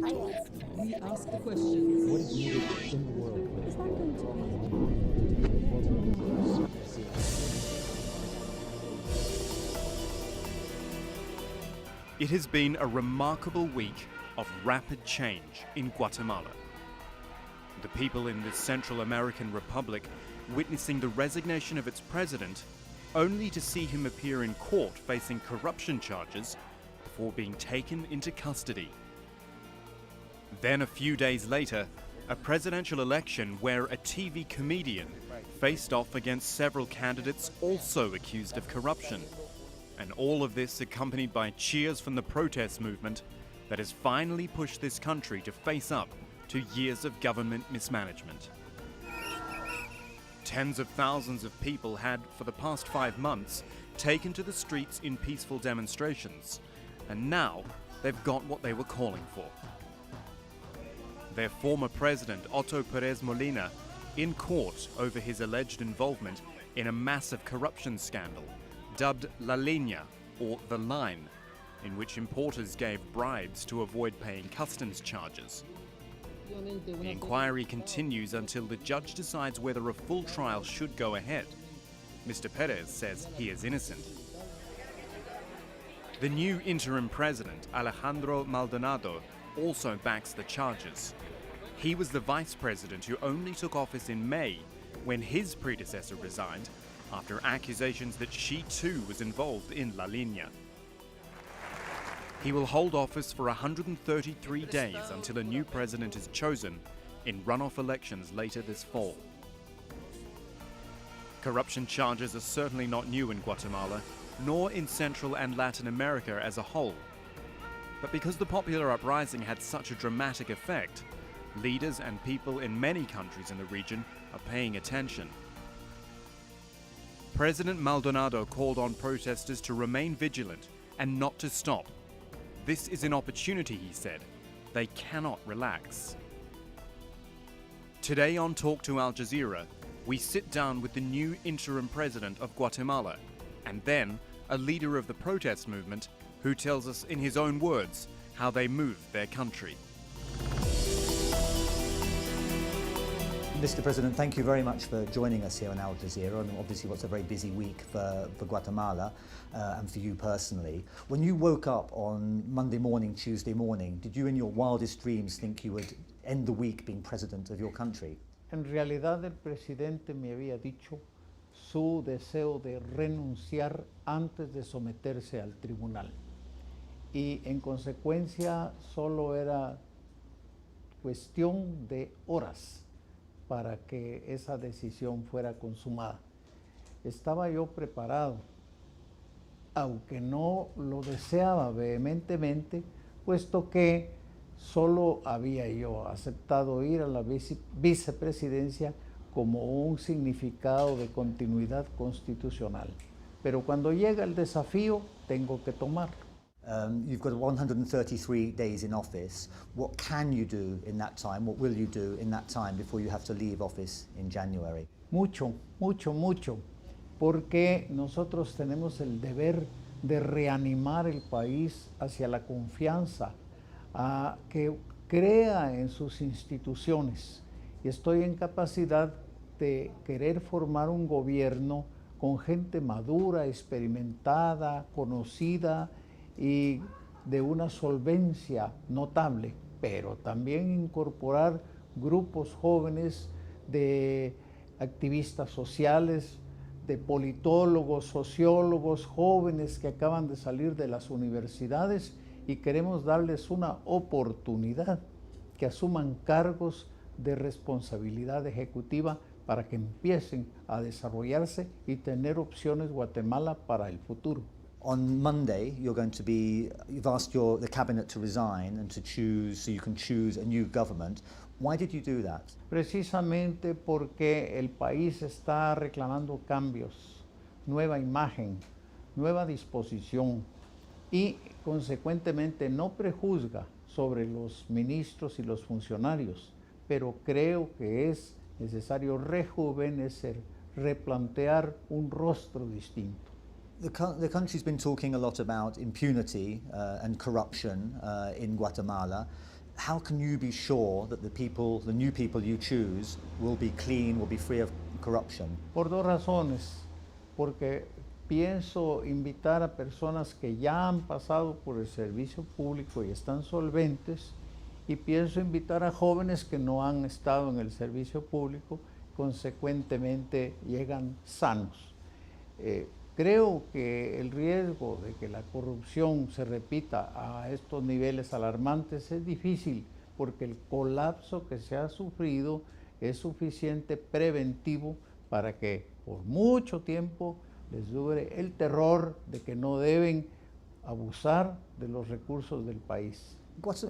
We ask the questions. What is needed in the world? It has been a remarkable week of rapid change in Guatemala. The people in this Central American republic witnessing the resignation of its president, only to see him appear in court facing corruption charges before being taken into custody. Then a few days later, a presidential election where a TV comedian faced off against several candidates also accused of corruption. And all of this accompanied by cheers from the protest movement that has finally pushed this country to face up to years of government mismanagement. Tens of thousands of people had, for the past 5 months, taken to the streets in peaceful demonstrations, and now they've got what they were calling for. Their former president, Otto Perez Molina, in court over his alleged involvement in a massive corruption scandal dubbed La Línea, or the line, in which importers gave bribes to avoid paying customs charges. The inquiry continues until the judge decides whether a full trial should go ahead. Mr. Perez says he is innocent. The new interim president, Alejandro Maldonado, also backs the charges. He was the vice president who only took office in May when his predecessor resigned after accusations that she too was involved in La Línea. He will hold office for 133 days until a new president is chosen in runoff elections later this fall. Corruption charges are certainly not new in Guatemala, nor in Central and Latin America as a whole. But because the popular uprising had such a dramatic effect, leaders and people in many countries in the region are paying attention. President Maldonado called on protesters to remain vigilant and not to stop. This is an opportunity, he said. They cannot relax. Today on Talk to Al Jazeera, we sit down with the new interim president of Guatemala, and then a leader of the protest movement who tells us in his own words how they moved their country. Mr. President, thank you very much for joining us here on Al Jazeera, and obviously what's a very busy week for Guatemala and for you personally. When you woke up on Monday morning, Tuesday morning, did you in your wildest dreams think you would end the week being president of your country? En realidad el presidente me había dicho su deseo de renunciar antes de someterse al tribunal. Y en consecuencia solo era cuestión de horas para que esa decisión fuera consumada. Estaba yo preparado, aunque no lo deseaba vehementemente, puesto que solo había yo aceptado ir a la vicepresidencia como un significado de continuidad constitucional. Pero cuando llega el desafío, tengo que tomarlo. You've got 133 days in office. What can you do in that time? What will you do in that time before you have to leave office in January? Mucho, mucho, mucho, porque nosotros tenemos el deber de reanimar el país hacia la confianza, a que crea en sus instituciones. Y estoy en capacidad de querer formar un gobierno con gente madura, experimentada, conocida, y de una solvencia notable, pero también incorporar grupos jóvenes de activistas sociales, de politólogos, sociólogos, jóvenes que acaban de salir de las universidades y queremos darles una oportunidad que asuman cargos de responsabilidad ejecutiva para que empiecen a desarrollarse y tener opciones Guatemala para el futuro. On Monday, you've asked the cabinet to resign and to choose, so you can choose a new government. Why did you do that? Precisamente porque el país está reclamando cambios, nueva imagen, nueva disposición y consecuentemente no prejuzga sobre los ministros y los funcionarios, pero creo que es necesario rejuvenecer, replantear un rostro distinto. The country's been talking a lot about impunity and corruption in Guatemala. how can you be sure that the new people you choose, will be clean, will be free of corruption? Por dos razones, porque pienso invitar a personas que ya han pasado por el servicio público y están solventes, y pienso invitar a jóvenes que no han estado en el servicio público, consecuentemente llegan sanos. Creo que el riesgo de que la corrupción se repita a estos niveles alarmantes es difícil, porque el colapso que se ha sufrido es suficiente preventivo para que por mucho tiempo les dure el terror de que no deben abusar de los recursos del país.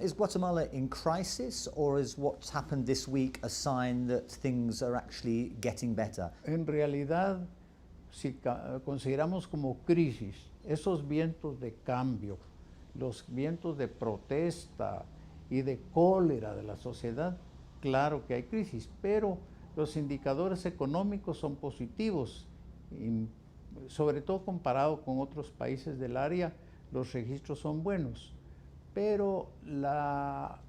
Is Guatemala in crisis, or is what's happened this week a sign that things are actually getting better? En realidad, si consideramos como crisis esos vientos de cambio, los vientos de protesta y de cólera de la sociedad, claro que hay crisis, pero los indicadores económicos son positivos, y sobre todo comparado con otros países del área, los registros son buenos. Pero la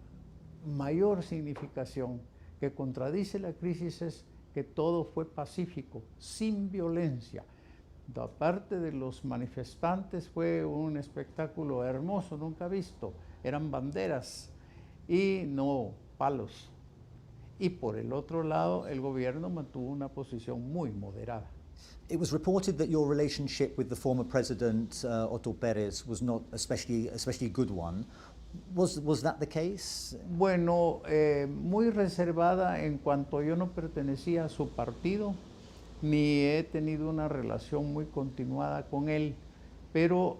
mayor significación que contradice la crisis es que todo fue pacífico, sin violencia. Da parte de los manifestantes fue un espectáculo hermoso, nunca visto. Eran banderas y no palos. Y por el otro lado, el gobierno mantuvo una posición muy moderada. It was reported that your relationship with the former president, Otto Pérez, was not especially good one. Was that the case? Bueno, muy reservada en cuanto yo no pertenecía a su partido, ni he tenido una relación muy continuada con él, pero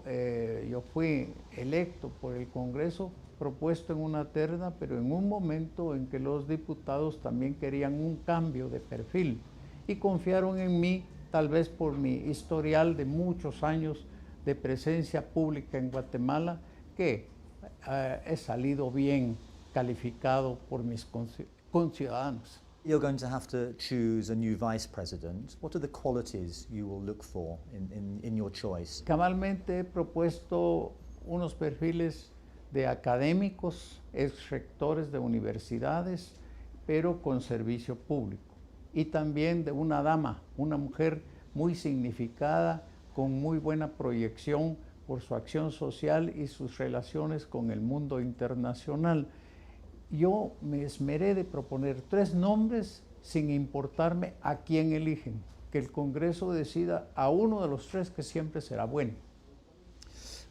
yo fui electo por el Congreso, propuesto en una terna, pero en un momento en que los diputados también querían un cambio de perfil y confiaron en mí, tal vez por mi historial de muchos años de presencia pública en Guatemala, que he salido bien calificado por mis conciudadanos. You're going to have to choose a new vice president. What are the qualities you will look for in your choice? Cabalmente he propuesto unos perfiles de académicos, ex rectores de universidades, pero con servicio público. Y también de una dama, una mujer muy significada, con muy buena proyección por su acción social y sus relaciones con el mundo internacional. Yo me esmeré de proponer 3 nombres sin importarme a quién eligen, que el Congreso decida a uno de los 3 que siempre será bueno.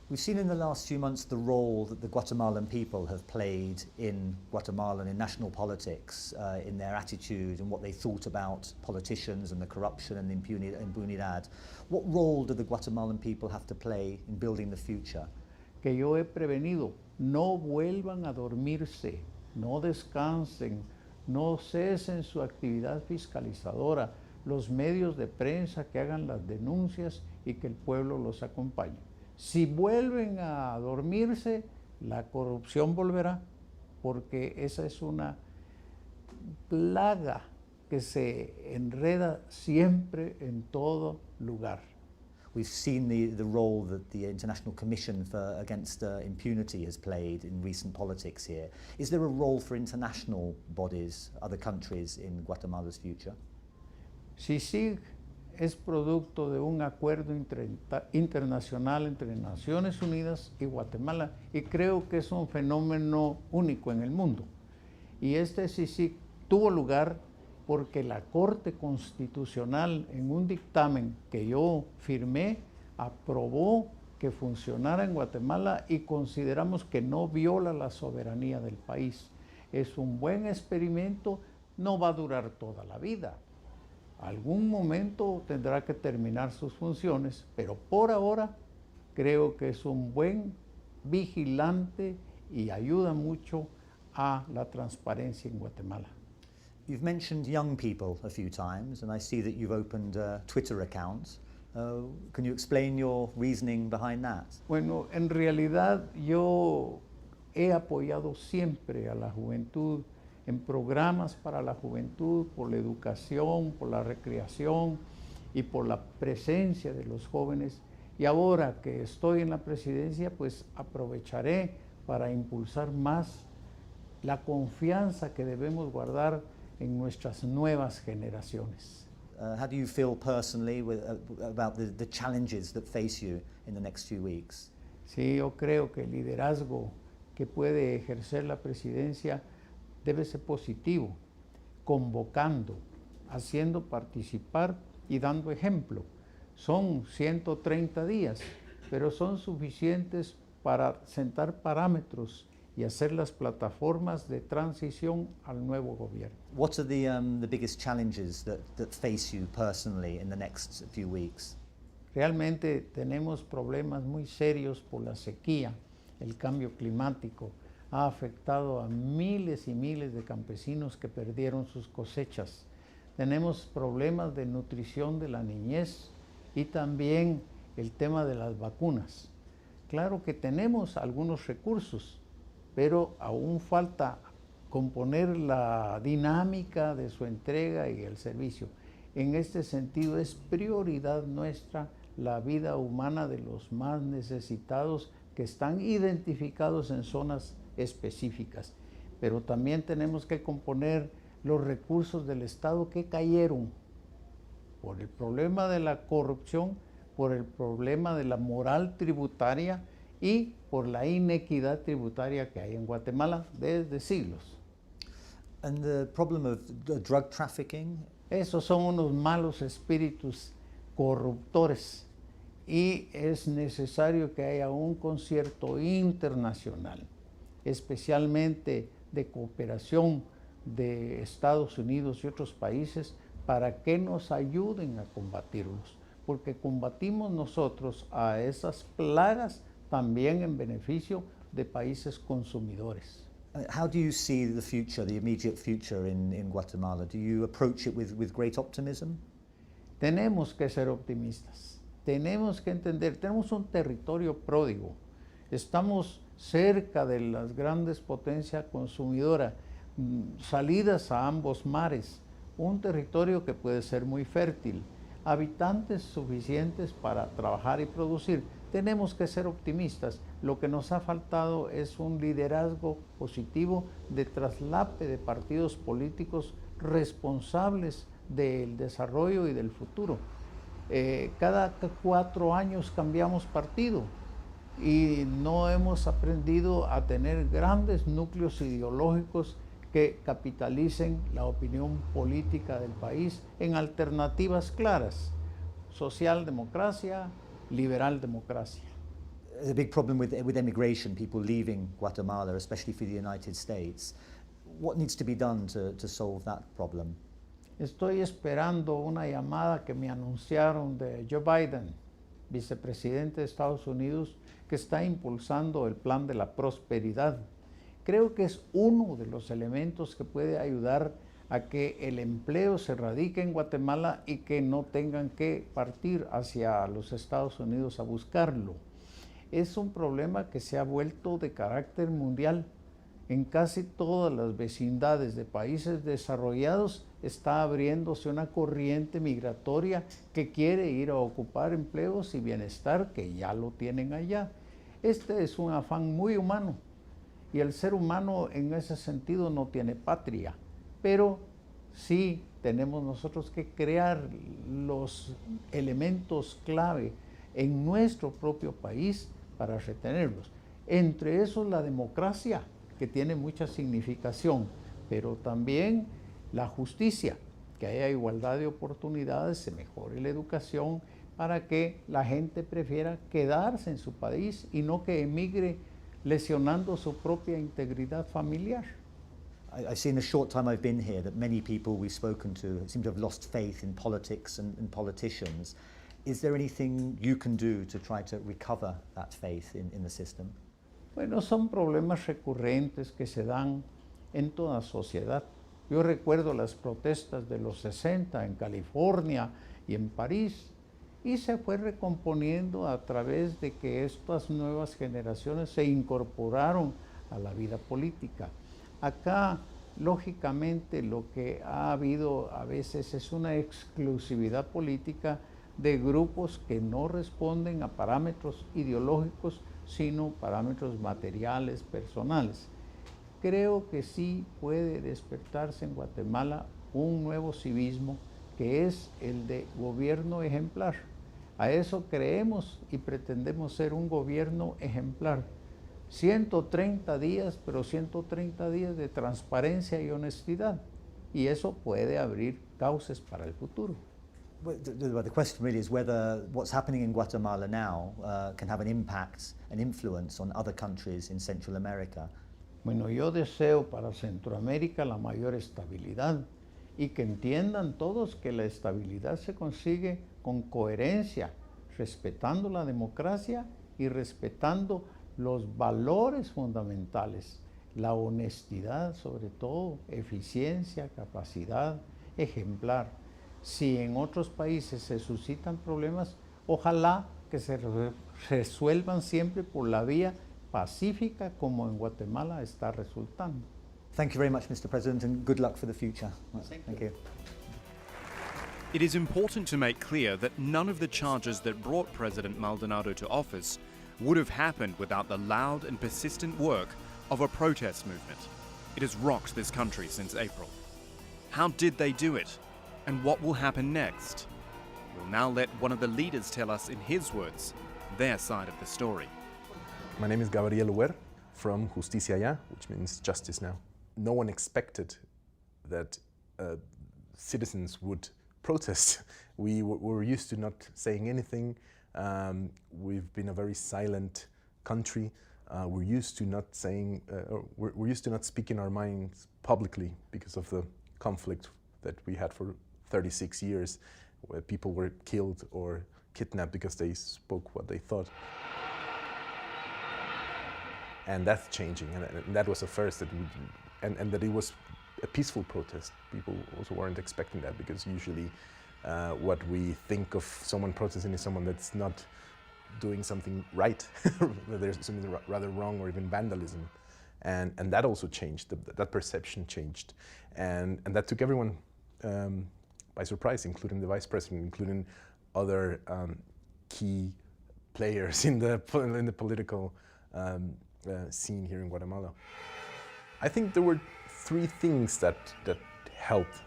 We've seen in the last few months the role that the Guatemalan people have played in Guatemala and in national politics, in their attitude and what they thought about politicians and the corruption and the impunidad. What role do the Guatemalan people have to play in building the future? Que yo he prevenido, no vuelvan a dormirse, no descansen, no cesen su actividad fiscalizadora, los medios de prensa que hagan las denuncias y que el pueblo los acompañe. Si vuelven a dormirse, la corrupción volverá, porque esa es una plaga que se enreda siempre en todo lugar. We've seen the role that the International Commission against Impunity has played in recent politics here. Is there a role for international bodies, other countries, in Guatemala's future? CICIG es producto de un acuerdo internacional entre Naciones Unidas y Guatemala, y creo que es un fenómeno único en el mundo. Y este CICIG tuvo lugar porque la Corte Constitucional, en un dictamen que yo firmé, aprobó que funcionara en Guatemala y consideramos que no viola la soberanía del país. Es un buen experimento, no va a durar toda la vida. Algún momento tendrá que terminar sus funciones, pero por ahora creo que es un buen vigilante y ayuda mucho a la transparencia en Guatemala. You've mentioned young people a few times, and I see that you've opened a Twitter account. Can you explain your reasoning behind that? Bueno, en realidad yo he apoyado siempre a la juventud en programas para la juventud, por la educación, por la recreación y por la presencia de los jóvenes. Y ahora que estoy en la presidencia, pues aprovecharé para impulsar más la confianza que debemos guardar en nuestras nuevas generaciones. How do you feel personally about the challenges that face you in the next few weeks? Sí, yo creo que el liderazgo que puede ejercer la presidencia debe ser positivo, convocando, haciendo participar y dando ejemplo. Son 130 días, pero son suficientes para sentar parámetros y hacer las plataformas de transición al nuevo gobierno. What are the biggest challenges that face you personally in the next few weeks? Realmente tenemos problemas muy serios por la sequía, el cambio climático. Ha afectado a miles y miles de campesinos que perdieron sus cosechas. Tenemos problemas de nutrición de la niñez y también el tema de las vacunas. Claro que tenemos algunos recursos, pero aún falta componer la dinámica de su entrega y el servicio. En este sentido es prioridad nuestra la vida humana de los más necesitados que están identificados en zonas específicas. Pero también tenemos que componer los recursos del Estado que cayeron por el problema de la corrupción, por el problema de la moral tributaria y por la inequidad tributaria que hay en Guatemala desde siglos. And the problem of drug trafficking? Esos son unos malos espíritus corruptores y es necesario que haya un concierto internacional, especialmente de cooperación de Estados Unidos y otros países para que nos ayuden a combatirlos, porque combatimos nosotros a esas plagas también en beneficio de países consumidores. How do you see the future, the immediate future in Guatemala? Do you approach it with great optimism? Tenemos que ser optimistas, tenemos que entender, tenemos un territorio pródigo, estamos cerca de las grandes potencias consumidoras, salidas a ambos mares, un territorio que puede ser muy fértil, habitantes suficientes para trabajar y producir. Tenemos que ser optimistas. Lo que nos ha faltado es un liderazgo positivo de traslape de partidos políticos responsables del desarrollo y del futuro. Cada 4 años cambiamos partido y no hemos aprendido a tener grandes núcleos ideológicos que capitalicen la opinión política del país en alternativas claras: socialdemocracia, liberal democracia. There's a big problem with immigration, people leaving Guatemala, especially for the United States. What needs to be done to solve that problem? Estoy esperando una llamada que me anunciaron de Joe Biden, vicepresidente de Estados Unidos, que está impulsando el plan de la prosperidad. Creo que es uno de los elementos que puede ayudar a que el empleo se radique en Guatemala y que no tengan que partir hacia los Estados Unidos a buscarlo. Es un problema que se ha vuelto de carácter mundial. En casi todas las vecindades de países desarrollados está abriéndose una corriente migratoria que quiere ir a ocupar empleos y bienestar que ya lo tienen allá. Este es un afán muy humano y el ser humano en ese sentido no tiene patria, pero sí tenemos nosotros que crear los elementos clave en nuestro propio país para retenerlos. Entre esos la democracia, que tiene mucha significación, pero también la justicia, que haya igualdad de oportunidades, se mejore la educación para que la gente prefiera quedarse en su país y no que emigre lesionando su propia integridad familiar. I see in the short time I've been here that many people we've spoken to seem to have lost faith in politics and politicians. Is there anything you can do to try to recover that faith in the system? Bueno, son problemas recurrentes que se dan en toda sociedad. Yo recuerdo las protestas de los 60 en California y en París, y se fue recomponiendo a través de que estas nuevas generaciones se incorporaron a la vida política. Acá, lógicamente, lo que ha habido a veces es una exclusividad política de grupos que no responden a parámetros ideológicos, sino parámetros materiales, personales. creo que sí puede despertarse en Guatemala un nuevo civismo que es el de gobierno ejemplar. A eso creemos y pretendemos ser un gobierno ejemplar. 130 días, pero 130 días de transparencia y honestidad. Y eso puede abrir cauces para el futuro. Well, the question really is whether what's happening in Guatemala now can have an impact, an influence on other countries in Central America. Bueno, yo deseo para Centroamérica la mayor estabilidad y que entiendan todos que la estabilidad se consigue con coherencia, respetando la democracia y respetando los valores fundamentales, la honestidad sobre todo, eficiencia, capacidad, ejemplar. Si en otros países se suscitan problemas, ojalá que se resuelvan siempre por la vía pacífica como en Guatemala está resultando. Thank you very much, Mr. President, and good luck for the future. Thank you. It is important to make clear that none of the charges that brought President Maldonado to office would have happened without the loud and persistent work of a protest movement. It has rocked this country since April. How did they do it? And what will happen next? We'll now let one of the leaders tell us in his words their side of the story. My name is Gabriel Huer from Justicia Ya, which means justice now. No one expected that citizens would protest. We were used to not saying anything. We've been a very silent country. We're used to not saying, we're used to not speaking our minds publicly because of the conflict that we had for 36 years, where people were killed or kidnapped because they spoke what they thought. And that's changing, and that was a first, and that it was a peaceful protest. People also weren't expecting that, because usually what we think of someone protesting is someone that's not doing something right. There's something rather wrong, or even vandalism. And that also changed, that perception changed. And that took everyone by surprise, including the vice president, including other key players in the political scene here in Guatemala. I think there were three things that helped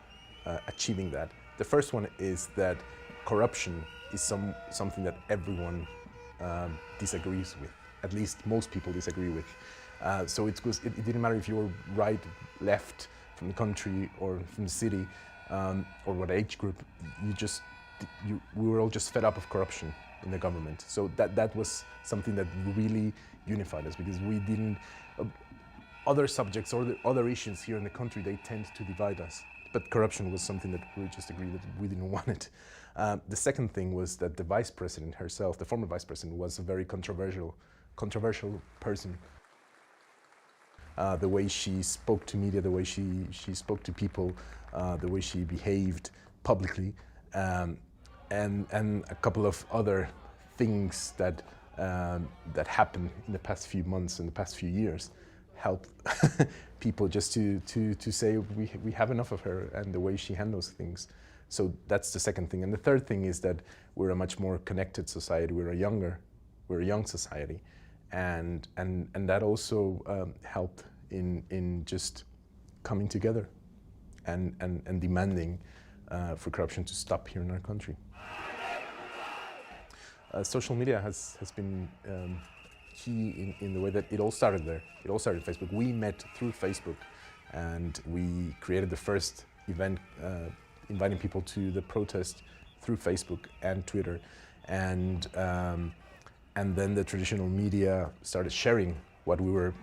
achieving that. The first one is that corruption is something that everyone disagrees with. At least most people disagree with. So it didn't matter if you were right, left, from the country or from the city, or what age group. We were all just fed up of corruption in the government. So that was something that really unified us, because we didn't. Other subjects or the other issues here in the country, they tend to divide us. But corruption was something that we just agreed that we didn't want it. The second thing was that the vice president herself, the former vice president, was a very controversial person. The way she spoke to media, the way she spoke to people, the way she behaved publicly, and a couple of other things that happened in the past few months and the past few years helped people just to say we have enough of her and the way she handles things. So that's the second thing. And the third thing is that we're a much more connected society. We're a young society, and that also helped in just coming together and demanding for corruption to stop here in our country. Social media has been key in the way that it all started there. It all started Facebook. We met through Facebook, and we created the first event inviting people to the protest through Facebook and Twitter, and then the traditional media started sharing what we were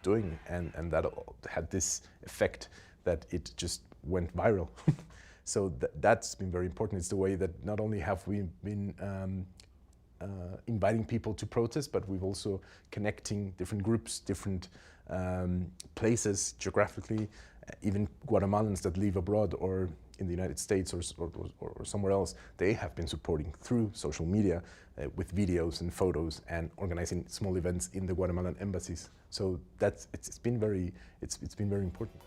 doing, and that had this effect that it just went viral. So that's been very important. It's the way that not only have we been inviting people to protest, but we've also connecting different groups, different places geographically, even Guatemalans that live abroad or in the United States or somewhere else. They have been supporting through social media with videos and photos and organizing small events in the Guatemalan embassies. So it's been very important.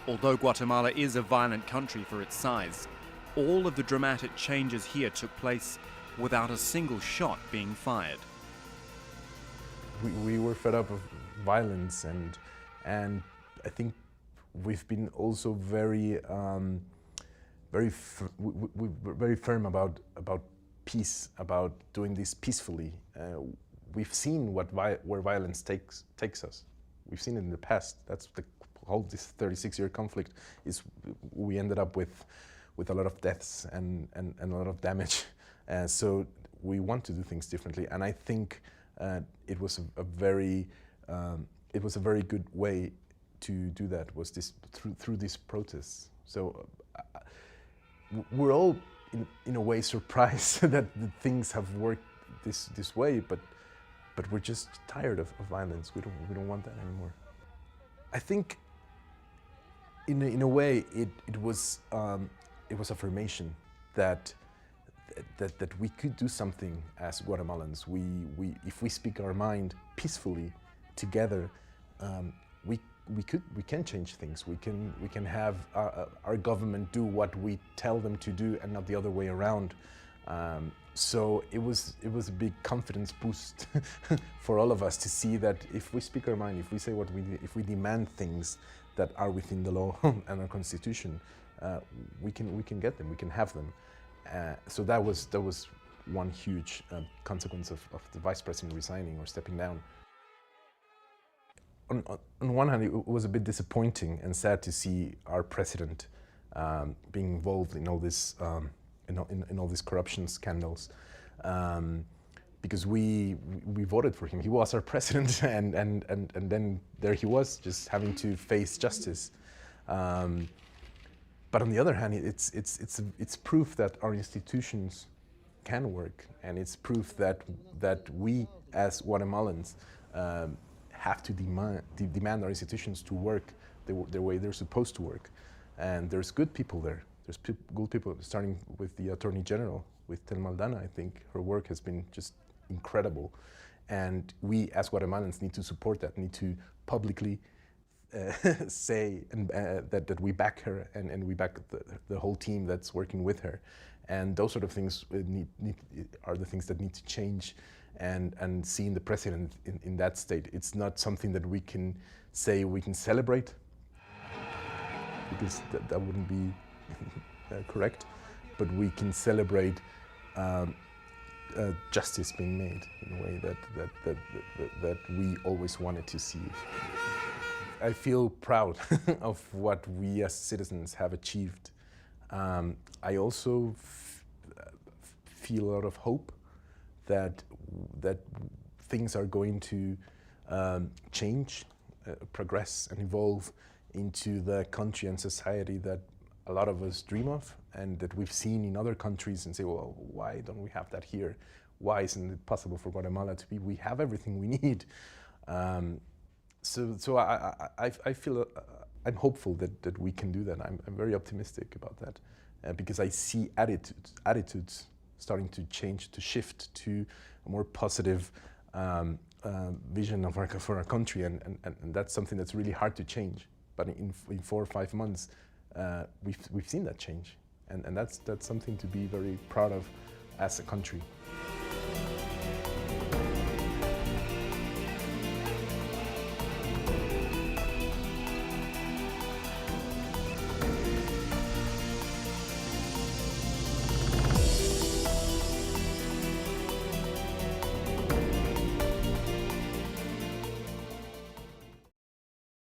Although Guatemala is a violent country for its size, all of the dramatic changes here took place without a single shot being fired. We were fed up of violence, and I think we've been also very very firm about peace, about doing this peacefully. We've seen where violence takes us. We've seen it in the past. That's the whole this 36-year conflict is. We ended up with a lot of deaths and a lot of damage. So we want to do things differently, and I think it was a very good way to do that, was this through these protests. So we're all in a way surprised that the things have worked this way, but we're just tired of violence. We don't want that anymore. I think in a way it was affirmation that we could do something as Guatemalans. If we speak our mind peacefully together, we can change things. We can have our government do what we tell them to do, and not the other way around. So it was a big confidence boost for all of us to see that if we speak our mind, if we say if we demand things that are within the law and our constitution, we can get them. We can have them. So that was one huge consequence of the vice president resigning or stepping down. On one hand, it was a bit disappointing and sad to see our president being involved in all this in all these corruption scandals, because we voted for him. He was our president, and then there he was, just having to face justice. But on the other hand, it's proof that our institutions can work, and it's proof that we as Guatemalans have to demand our institutions to work the way they're supposed to work. And there's good people there. There's good people, starting with the Attorney General, with Telma Aldana. I think her work has been just incredible. And we as Guatemalans need to support that, need to publicly say that we back her, and we back the whole team that's working with her. And those sort of things are the things that need to change. And seeing the president in that state, it's not something that we can say we can celebrate, because that wouldn't be correct, but we can celebrate justice being made in a way that we always wanted to see. I feel proud of what we as citizens have achieved. I also feel a lot of hope that things are going to change, progress and evolve into the country and society that a lot of us dream of, and that we've seen in other countries and say, well, why don't we have that here? Why isn't it possible for Guatemala to be? We have everything we need. So I feel I'm hopeful that we can do that. I'm very optimistic about that, because I see attitudes starting to change, to shift to a more positive vision for our country, and that's something that's really hard to change. But in 4 or 5 months, we've seen that change, and that's something to be very proud of as a country.